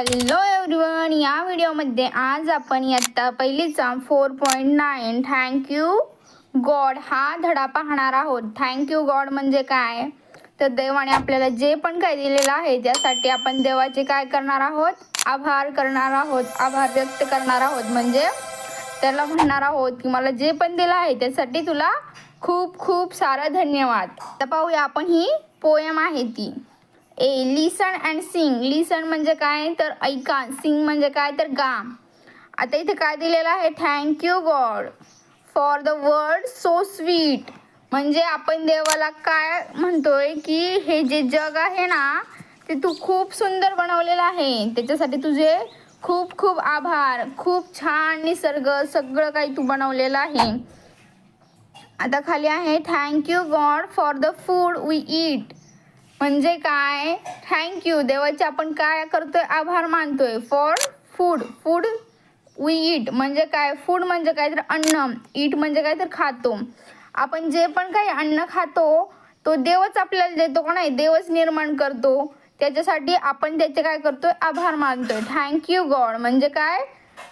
Hello everyone, या व्हिडिओमध्ये आज आपण इयत्ता पहिलीचा 4.9 थँक्यू गॉड हा धडा पाहणार आहोत. थँक्यू गॉड म्हणजे काय, तर देवाने आपल्याला जे पण काही दिलेलं आहे त्यासाठी आपण देवाचे काय करणार आहोत, आभार करणार आहोत, आभार व्यक्त करणार आहोत. म्हणजे त्याला म्हणणार आहोत की मला जे पण दिलं आहे त्यासाठी तुला खूप खूप सारा धन्यवाद. तर पाहूया आपण, ही पोएम आहे ती. लिसन अँड सिंग. लिसन म्हणजे काय तर ऐका, सिंग म्हणजे काय तर गा. आता इथे काय दिलेलं आहे, thank you God for the word so sweet. म्हणजे आपण देवाला काय म्हणतोय की हे जे जग आहे ना ते तू खूप सुंदर बनवलेलं आहे, त्याच्यासाठी तुझे खूप खूप आभार. खूप छान निसर्ग, सगळं काही तू बनवलेलं आहे. आता खाली आहे thank you God for the food we eat. म्हणजे काय, थँक्यू देवाचे आपण काय करतोय, आभार मानतोय. For food, food we eat म्हणजे काय, फूड म्हणजे काय तर अन्न, ईट म्हणजे काय तर खातो. आपण जे पण काही अन्न खातो तो देवच आपल्याला देतो का नाही, देवच निर्माण करतो. त्याच्यासाठी आपण त्याचे काय करतोय, आभार मानतोय. थँक्यू गॉड म्हणजे काय,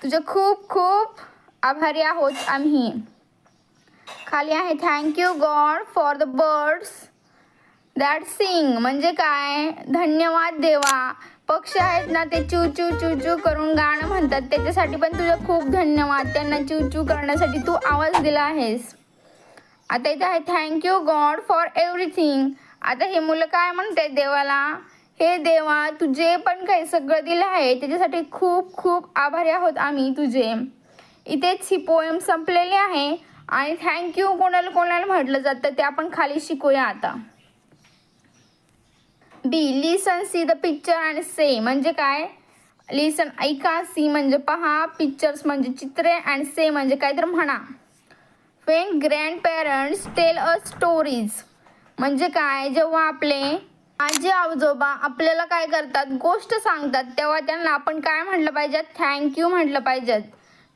तुझे खूप खूप आभारी आहोत आम्ही. खाली आहे thank you God for the birds that sing. म्हणजे काय, धन्यवाद देवा, पक्षी आहेत ना ते चू चू चू चू करून गाणं म्हणतात, त्याच्यासाठी पण तुझं खूप धन्यवाद. त्यांना चू चू करण्यासाठी तू आवाज दिला आहेस. आता इथे आहे थँक्यू गॉड फॉर एव्हरीथिंग. आता हे मुलं काय म्हणतात देवाला, हे देवा तू जे पण काही सगळं दिलं आहे त्याच्यासाठी खूप खूप आभारी आहोत आम्ही तुझे. इथेच ही पोएम संपलेली आहे. आणि थँक्यू कोणाला कोणाला म्हटलं जातं ते आपण खाली शिकूया आता. Be, listen see the picture and say. म्हणजे काय, लिसन ऐका, सी म्हणजे पहा, पिक्चर्स म्हणजे चित्रे, अँड से म्हणजे काय तर म्हणा. When grand parents tell us stories. म्हणजे काय, जेव्हा आपले आजी आजोबा आपल्याला काय करतात, गोष्ट सांगतात, तेव्हा त्यांना आपण काय म्हटलं पाहिजे, थँक्यू म्हटलं पाहिजे.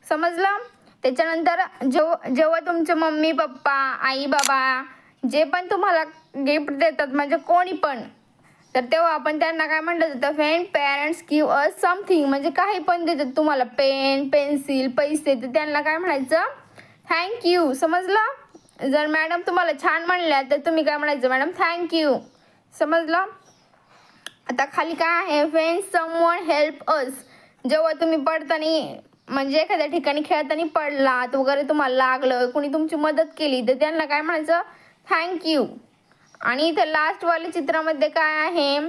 समजलं. त्याच्यानंतर जेव्हा तुमचे मम्मी पप्पा, आई बाबा जे पण तुम्हाला गिफ्ट देतात, म्हणजे कोणी पण, तर तेव्हा आपण त्यांना काय म्हटलं जातं, when parents give us something. म्हणजे काही पण देतात तुम्हाला, पेन, पेन्सिल, पैसे, तर त्यांना काय म्हणायचं, थँक्यू. समजलं. जर मॅडम तुम्हाला छान म्हणल्या तर तुम्ही काय म्हणायचं, मॅडम थँक्यू. समजलं. आता खाली काय आहे, व्हेन समवन हेल्प अस. जेव्हा तुम्ही पडताना, म्हणजे एखाद्या ठिकाणी खेळताना पडलात वगैरे, तुम्हाला लागलं, कोणी तुमची मदत केली, तर त्यांना काय म्हणायचं, थँक्यू. आणि इथं लास्टवाल्या चित्रामध्ये काय आहे,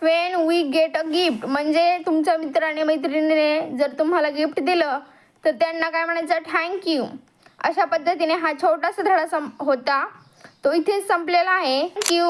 when we get a gift. म्हणजे तुमच्या मित्राने मैत्रिणीने जर तुम्हाला गिफ्ट दिलं तर त्यांना काय म्हणायचं, थँक्यू. अशा पद्धतीने हा छोटासा धडा होता, तो इथेच संपलेला आहे. थँक्यू.